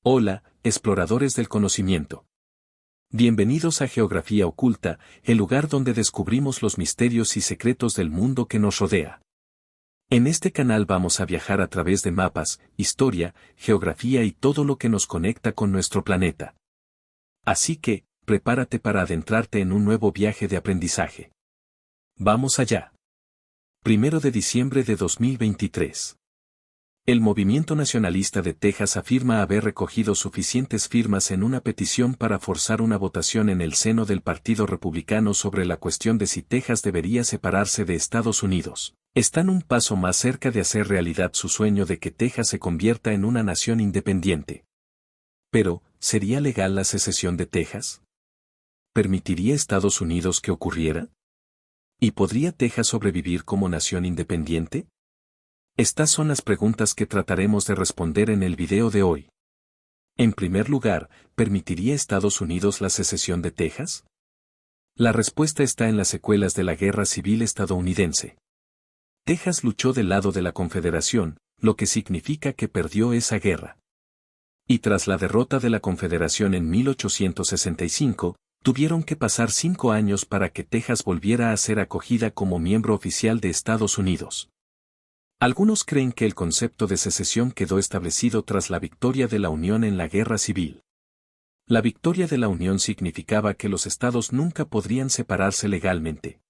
Hola, exploradores del conocimiento. Bienvenidos a Geografía Oculta, el lugar donde descubrimos los misterios y secretos del mundo que nos rodea. En este canal vamos a viajar a través de mapas, historia, geografía y todo lo que nos conecta con nuestro planeta. Así que, prepárate para adentrarte en un nuevo viaje de aprendizaje. Vamos allá. 1 de diciembre de 2023. El movimiento nacionalista de Texas afirma haber recogido suficientes firmas en una petición para forzar una votación en el seno del Partido Republicano sobre la cuestión de si Texas debería separarse de Estados Unidos. Están un paso más cerca de hacer realidad su sueño de que Texas se convierta en una nación independiente. Pero, ¿sería legal la secesión de Texas? ¿Permitiría Estados Unidos que ocurriera? ¿Y podría Texas sobrevivir como nación independiente? Estas son las preguntas que trataremos de responder en el video de hoy. En primer lugar, ¿permitiría Estados Unidos la secesión de Texas? La respuesta está en las secuelas de la Guerra Civil estadounidense. Texas luchó del lado de la Confederación, lo que significa que perdió esa guerra. Y tras la derrota de la Confederación en 1865, tuvieron que pasar 5 años para que Texas volviera a ser acogida como miembro oficial de Estados Unidos. Algunos creen que el concepto de secesión quedó establecido tras la victoria de la Unión en la Guerra Civil. La victoria de la Unión significaba que los estados nunca podrían separarse legalmente.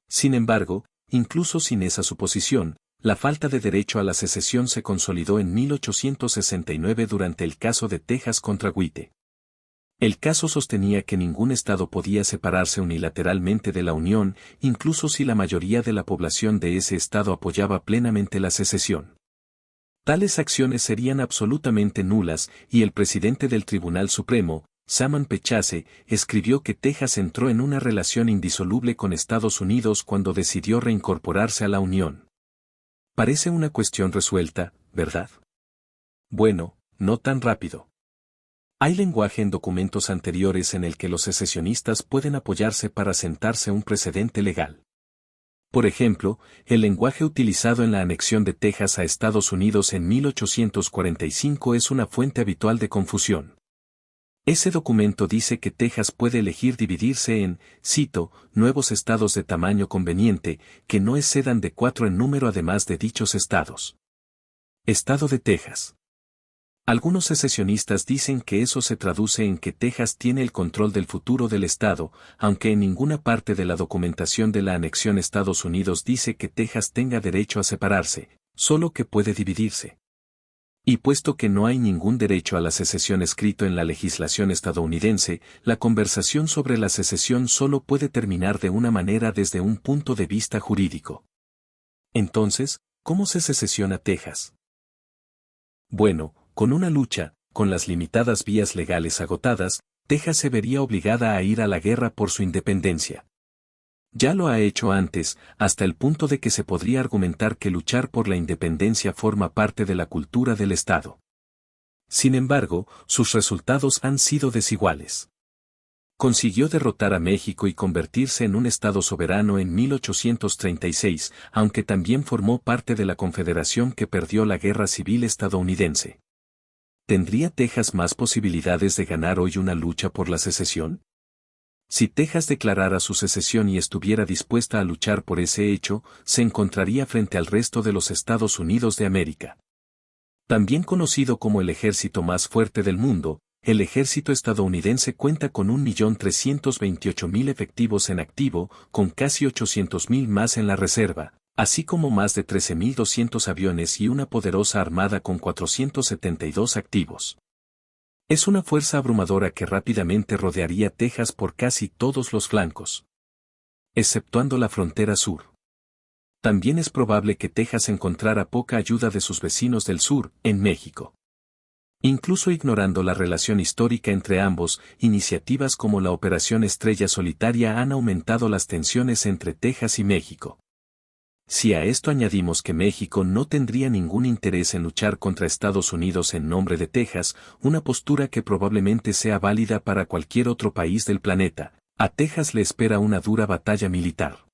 Sin embargo, incluso sin esa suposición, la falta de derecho a la secesión se consolidó en 1869 durante el caso de Texas contra White. El caso sostenía que ningún estado podía separarse unilateralmente de la Unión, incluso si la mayoría de la población de ese estado apoyaba plenamente la secesión. Tales acciones serían absolutamente nulas, y el presidente del Tribunal Supremo, Salmon P. Chase, escribió que Texas entró en una relación indisoluble con Estados Unidos cuando decidió reincorporarse a la Unión. Parece una cuestión resuelta, ¿verdad? Bueno, no tan rápido. Hay lenguaje en documentos anteriores en el que los secesionistas pueden apoyarse para sentarse un precedente legal. Por ejemplo, el lenguaje utilizado en la anexión de Texas a Estados Unidos en 1845 es una fuente habitual de confusión. Ese documento dice que Texas puede elegir dividirse en, cito, nuevos estados de tamaño conveniente, que no excedan de 4 en número además de dichos estados. Estado de Texas. Algunos secesionistas dicen que eso se traduce en que Texas tiene el control del futuro del estado, aunque en ninguna parte de la documentación de la anexión Estados Unidos dice que Texas tenga derecho a separarse, solo que puede dividirse. Y puesto que no hay ningún derecho a la secesión escrito en la legislación estadounidense, la conversación sobre la secesión solo puede terminar de una manera desde un punto de vista jurídico. Entonces, ¿cómo se secesiona Texas? Bueno, con una lucha, con las limitadas vías legales agotadas, Texas se vería obligada a ir a la guerra por su independencia. Ya lo ha hecho antes, hasta el punto de que se podría argumentar que luchar por la independencia forma parte de la cultura del Estado. Sin embargo, sus resultados han sido desiguales. Consiguió derrotar a México y convertirse en un Estado soberano en 1836, aunque también formó parte de la Confederación que perdió la Guerra Civil estadounidense. ¿Tendría Texas más posibilidades de ganar hoy una lucha por la secesión? Si Texas declarara su secesión y estuviera dispuesta a luchar por ese hecho, se encontraría frente al resto de los Estados Unidos de América. También conocido como el ejército más fuerte del mundo, el ejército estadounidense cuenta con 1.328.000 efectivos en activo, con casi 800.000 más en la reserva, así como más de 13.200 aviones y una poderosa armada con 472 activos. Es una fuerza abrumadora que rápidamente rodearía Texas por casi todos los flancos, exceptuando la frontera sur. También es probable que Texas encontrara poca ayuda de sus vecinos del sur, en México. Incluso ignorando la relación histórica entre ambos, iniciativas como la Operación Estrella Solitaria han aumentado las tensiones entre Texas y México. Si a esto añadimos que México no tendría ningún interés en luchar contra Estados Unidos en nombre de Texas, una postura que probablemente sea válida para cualquier otro país del planeta, a Texas le espera una dura batalla militar.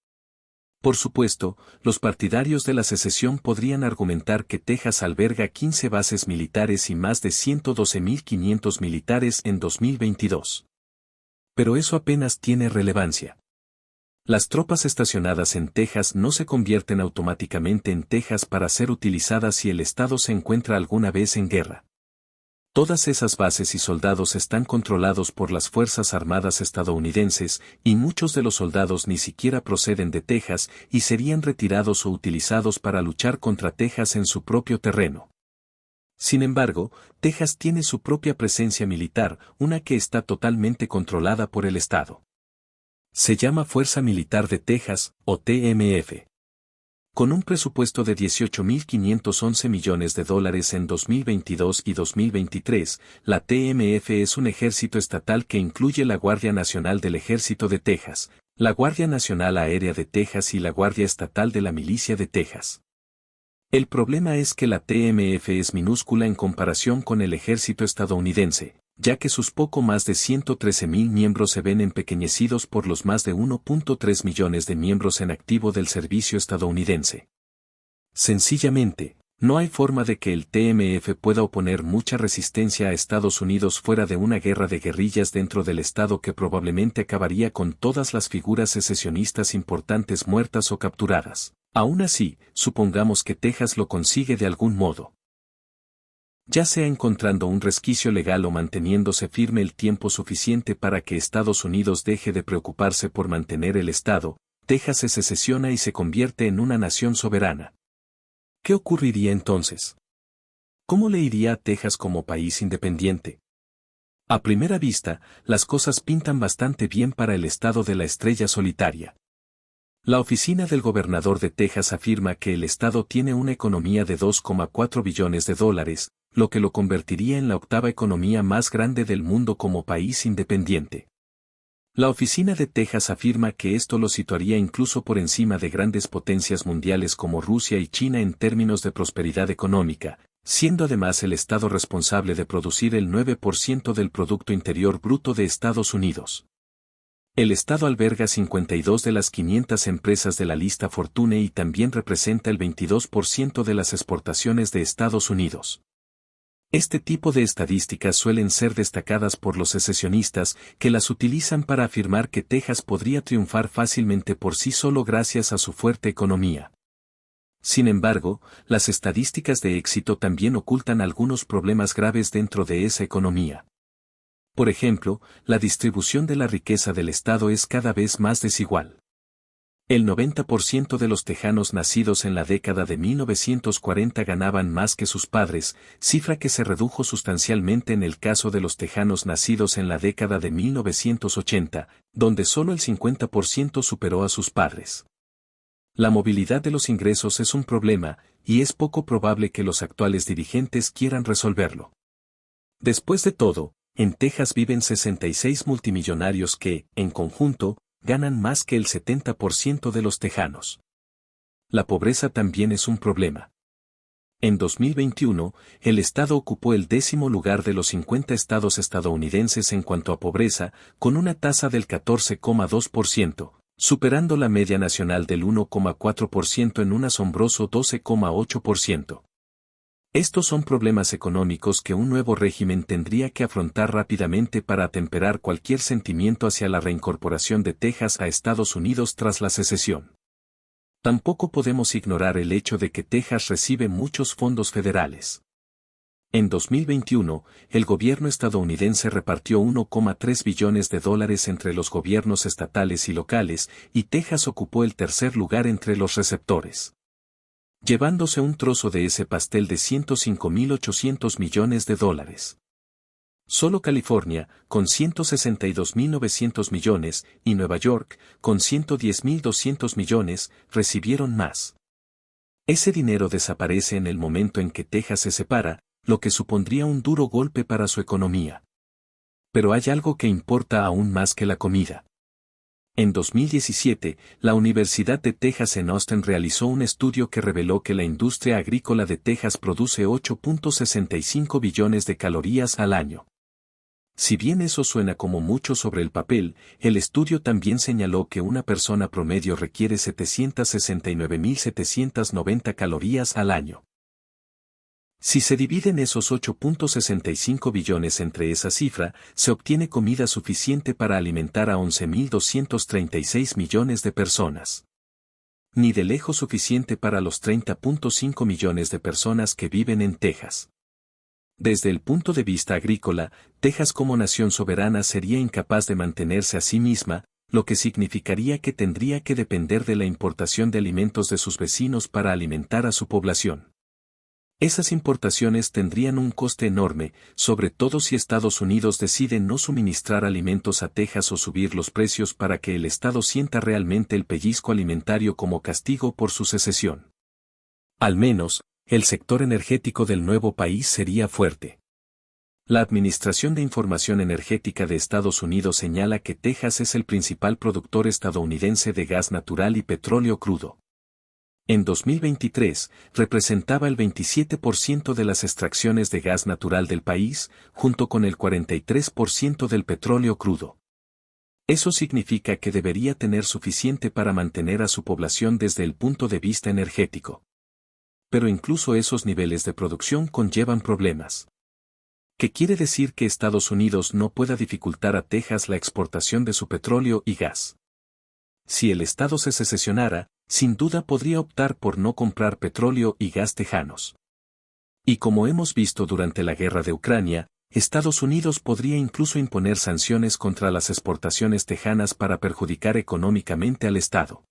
Por supuesto, los partidarios de la secesión podrían argumentar que Texas alberga 15 bases militares y más de 112.500 militares en 2022. Pero eso apenas tiene relevancia. Las tropas estacionadas en Texas no se convierten automáticamente en Texas para ser utilizadas si el Estado se encuentra alguna vez en guerra. Todas esas bases y soldados están controlados por las Fuerzas Armadas estadounidenses, y muchos de los soldados ni siquiera proceden de Texas y serían retirados o utilizados para luchar contra Texas en su propio terreno. Sin embargo, Texas tiene su propia presencia militar, una que está totalmente controlada por el Estado. Se llama Fuerza Militar de Texas, o TMF. Con un presupuesto de $18.511 millones en 2022 y 2023, la TMF es un ejército estatal que incluye la Guardia Nacional del Ejército de Texas, la Guardia Nacional Aérea de Texas y la Guardia Estatal de la Milicia de Texas. El problema es que la TMF es minúscula en comparación con el ejército estadounidense, ya que sus poco más de 113.000 miembros se ven empequeñecidos por los más de 1.3 millones de miembros en activo del servicio estadounidense. Sencillamente, no hay forma de que el TMF pueda oponer mucha resistencia a Estados Unidos fuera de una guerra de guerrillas dentro del Estado que probablemente acabaría con todas las figuras secesionistas importantes muertas o capturadas. Aún así, supongamos que Texas lo consigue de algún modo. Ya sea encontrando un resquicio legal o manteniéndose firme el tiempo suficiente para que Estados Unidos deje de preocuparse por mantener el Estado, Texas se secesiona y se convierte en una nación soberana. ¿Qué ocurriría entonces? ¿Cómo le iría a Texas como país independiente? A primera vista, las cosas pintan bastante bien para el estado de la estrella solitaria. La oficina del gobernador de Texas afirma que el estado tiene una economía de $2,4 billones, lo que lo convertiría en la octava economía más grande del mundo como país independiente. La oficina de Texas afirma que esto lo situaría incluso por encima de grandes potencias mundiales como Rusia y China en términos de prosperidad económica, siendo además el estado responsable de producir el 9% del Producto Interior Bruto de Estados Unidos. El estado alberga 52 de las 500 empresas de la lista Fortune y también representa el 22% de las exportaciones de Estados Unidos. Este tipo de estadísticas suelen ser destacadas por los secesionistas, que las utilizan para afirmar que Texas podría triunfar fácilmente por sí solo gracias a su fuerte economía. Sin embargo, las estadísticas de éxito también ocultan algunos problemas graves dentro de esa economía. Por ejemplo, la distribución de la riqueza del Estado es cada vez más desigual. El 90% de los tejanos nacidos en la década de 1940 ganaban más que sus padres, cifra que se redujo sustancialmente en el caso de los tejanos nacidos en la década de 1980, donde solo el 50% superó a sus padres. La movilidad de los ingresos es un problema, y es poco probable que los actuales dirigentes quieran resolverlo. Después de todo, en Texas viven 66 multimillonarios que, en conjunto, ganan más que el 70% de los tejanos. La pobreza también es un problema. En 2021, el estado ocupó el 10º lugar de los 50 estados estadounidenses en cuanto a pobreza, con una tasa del 14,2%, superando la media nacional del 1,4% en un asombroso 12,8%. Estos son problemas económicos que un nuevo régimen tendría que afrontar rápidamente para atemperar cualquier sentimiento hacia la reincorporación de Texas a Estados Unidos tras la secesión. Tampoco podemos ignorar el hecho de que Texas recibe muchos fondos federales. En 2021, el gobierno estadounidense repartió $1,3 billones entre los gobiernos estatales y locales, y Texas ocupó el tercer lugar entre los receptores, llevándose un trozo de ese pastel de $105.800 millones. Solo California, con $162.900 millones, y Nueva York, con $110.200 millones, recibieron más. Ese dinero desaparece en el momento en que Texas se separa, lo que supondría un duro golpe para su economía. Pero hay algo que importa aún más que la comida. En 2017, la Universidad de Texas en Austin realizó un estudio que reveló que la industria agrícola de Texas produce 8.65 billones de calorías al año. Si bien eso suena como mucho sobre el papel, el estudio también señaló que una persona promedio requiere 769.790 calorías al año. Si se dividen esos 8.65 billones entre esa cifra, se obtiene comida suficiente para alimentar a 11.236 millones de personas. Ni de lejos suficiente para los 30.5 millones de personas que viven en Texas. Desde el punto de vista agrícola, Texas como nación soberana sería incapaz de mantenerse a sí misma, lo que significaría que tendría que depender de la importación de alimentos de sus vecinos para alimentar a su población. Esas importaciones tendrían un coste enorme, sobre todo si Estados Unidos decide no suministrar alimentos a Texas o subir los precios para que el Estado sienta realmente el pellizco alimentario como castigo por su secesión. Al menos, el sector energético del nuevo país sería fuerte. La Administración de Información Energética de Estados Unidos señala que Texas es el principal productor estadounidense de gas natural y petróleo crudo. En 2023, representaba el 27% de las extracciones de gas natural del país, junto con el 43% del petróleo crudo. Eso significa que debería tener suficiente para mantener a su población desde el punto de vista energético. Pero incluso esos niveles de producción conllevan problemas. ¿Qué quiere decir que Estados Unidos no pueda dificultar a Texas la exportación de su petróleo y gas? Si el Estado se secesionara, sin duda podría optar por no comprar petróleo y gas tejanos. Y como hemos visto durante la guerra de Ucrania, Estados Unidos podría incluso imponer sanciones contra las exportaciones tejanas para perjudicar económicamente al Estado.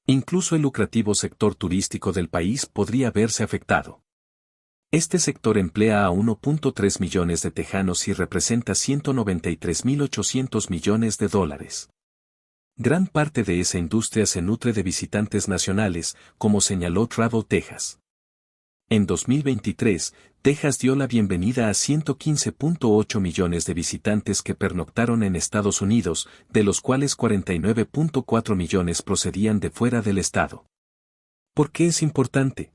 Incluso el lucrativo sector turístico del país podría verse afectado. Este sector emplea a 1.3 millones de tejanos y representa 193.800 millones de dólares. Gran parte de esa industria se nutre de visitantes nacionales, como señaló Travel Texas. En 2023, Texas dio la bienvenida a 115.8 millones de visitantes que pernoctaron en Estados Unidos, de los cuales 49.4 millones procedían de fuera del estado. ¿Por qué es importante?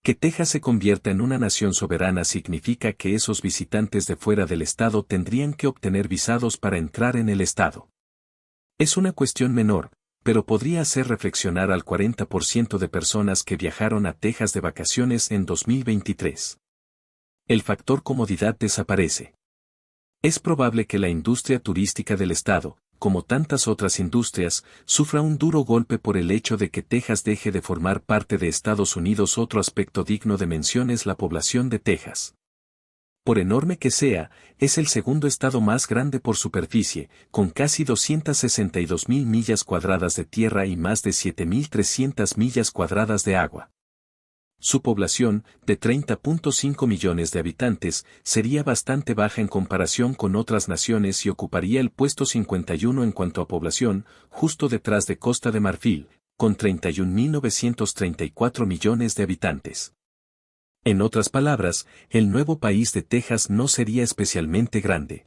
Que Texas se convierta en una nación soberana significa que esos visitantes de fuera del estado tendrían que obtener visados para entrar en el estado. Es una cuestión menor, pero podría hacer reflexionar al 40% de personas que viajaron a Texas de vacaciones en 2023. El factor comodidad desaparece. Es probable que la industria turística del estado, como tantas otras industrias, sufra un duro golpe por el hecho de que Texas deje de formar parte de Estados Unidos. Otro aspecto digno de mención es la población de Texas. Por enorme que sea, es el segundo estado más grande por superficie, con casi 262.000 millas cuadradas de tierra y más de 7.300 millas cuadradas de agua. Su población, de 30.5 millones de habitantes, sería bastante baja en comparación con otras naciones y ocuparía el puesto 51 en cuanto a población, justo detrás de Costa de Marfil, con 31.934 millones de habitantes. En otras palabras, el nuevo país de Texas no sería especialmente grande.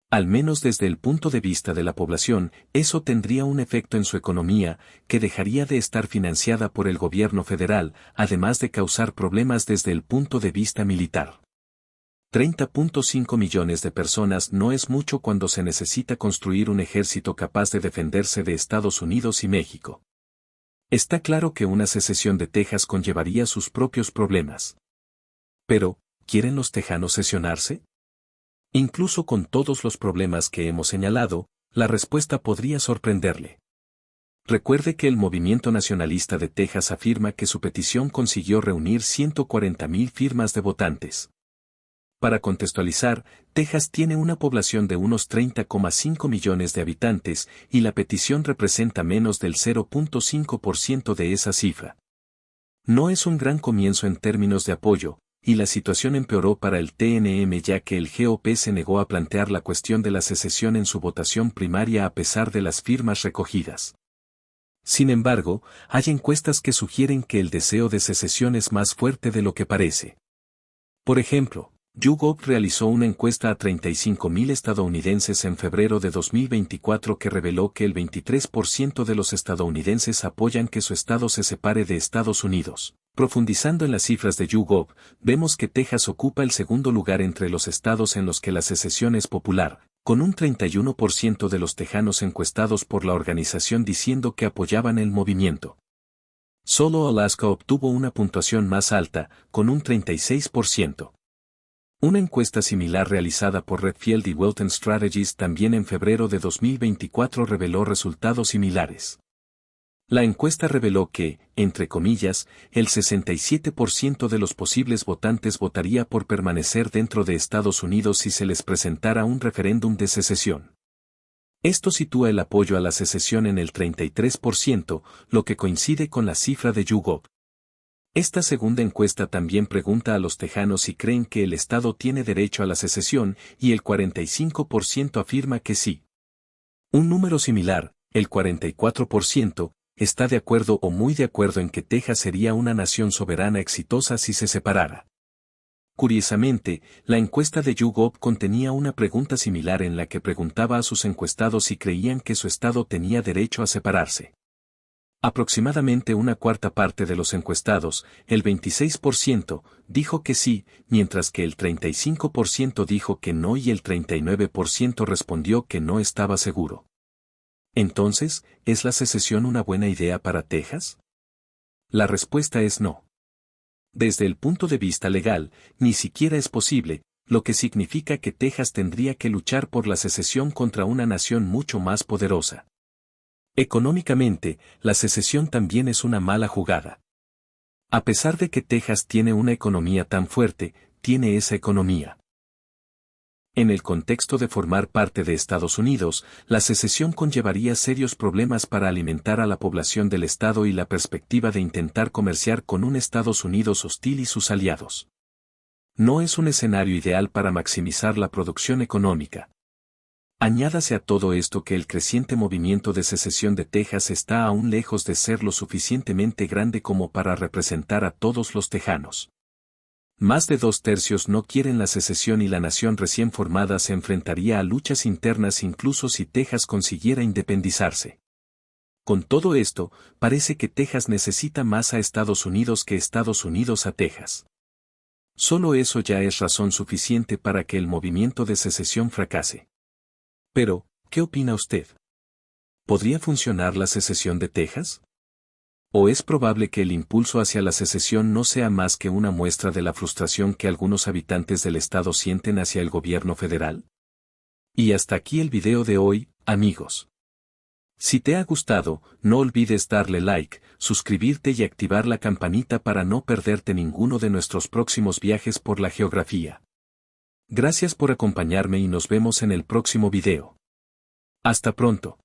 Al menos desde el punto de vista de la población, eso tendría un efecto en su economía, que dejaría de estar financiada por el gobierno federal, además de causar problemas desde el punto de vista militar. 30.5 millones de personas no es mucho cuando se necesita construir un ejército capaz de defenderse de Estados Unidos y México. Está claro que una secesión de Texas conllevaría sus propios problemas. Pero, ¿quieren los tejanos sesionarse? Incluso con todos los problemas que hemos señalado, la respuesta podría sorprenderle. Recuerde que el movimiento nacionalista de Texas afirma que su petición consiguió reunir 140.000 firmas de votantes. Para contextualizar, Texas tiene una población de unos 30,5 millones de habitantes y la petición representa menos del 0.5% de esa cifra. No es un gran comienzo en términos de apoyo, y la situación empeoró para el TNM ya que el GOP se negó a plantear la cuestión de la secesión en su votación primaria a pesar de las firmas recogidas. Sin embargo, hay encuestas que sugieren que el deseo de secesión es más fuerte de lo que parece. Por ejemplo, YouGov realizó una encuesta a 35.000 estadounidenses en febrero de 2024 que reveló que el 23% de los estadounidenses apoyan que su estado se separe de Estados Unidos. Profundizando en las cifras de YouGov, vemos que Texas ocupa el segundo lugar entre los estados en los que la secesión es popular, con un 31% de los tejanos encuestados por la organización diciendo que apoyaban el movimiento. Solo Alaska obtuvo una puntuación más alta, con un 36%. Una encuesta similar realizada por Redfield y Welton Strategies también en febrero de 2024 reveló resultados similares. La encuesta reveló que, entre comillas, el 67% de los posibles votantes votaría por permanecer dentro de Estados Unidos si se les presentara un referéndum de secesión. Esto sitúa el apoyo a la secesión en el 33%, lo que coincide con la cifra de YouGov. Esta segunda encuesta también pregunta a los tejanos si creen que el Estado tiene derecho a la secesión y el 45% afirma que sí. Un número similar, el 44%, está de acuerdo o muy de acuerdo en que Texas sería una nación soberana exitosa si se separara. Curiosamente, la encuesta de YouGov contenía una pregunta similar en la que preguntaba a sus encuestados si creían que su estado tenía derecho a separarse. Aproximadamente una cuarta parte de los encuestados, el 26%, dijo que sí, mientras que el 35% dijo que no y el 39% respondió que no estaba seguro. Entonces, ¿es la secesión una buena idea para Texas? La respuesta es no. Desde el punto de vista legal, ni siquiera es posible, lo que significa que Texas tendría que luchar por la secesión contra una nación mucho más poderosa. Económicamente, la secesión también es una mala jugada. A pesar de que Texas tiene una economía tan fuerte, tiene esa economía. En el contexto de formar parte de Estados Unidos, la secesión conllevaría serios problemas para alimentar a la población del estado y la perspectiva de intentar comerciar con un Estados Unidos hostil y sus aliados. No es un escenario ideal para maximizar la producción económica. Añádase a todo esto que el creciente movimiento de secesión de Texas está aún lejos de ser lo suficientemente grande como para representar a todos los tejanos. Más de 2/3 no quieren la secesión y la nación recién formada se enfrentaría a luchas internas incluso si Texas consiguiera independizarse. Con todo esto, parece que Texas necesita más a Estados Unidos que Estados Unidos a Texas. Solo eso ya es razón suficiente para que el movimiento de secesión fracase. Pero, ¿qué opina usted? ¿Podría funcionar la secesión de Texas? ¿O es probable que el impulso hacia la secesión no sea más que una muestra de la frustración que algunos habitantes del estado sienten hacia el gobierno federal? Y hasta aquí el video de hoy, amigos. Si te ha gustado, no olvides darle like, suscribirte y activar la campanita para no perderte ninguno de nuestros próximos viajes por la geografía. Gracias por acompañarme y nos vemos en el próximo video. Hasta pronto.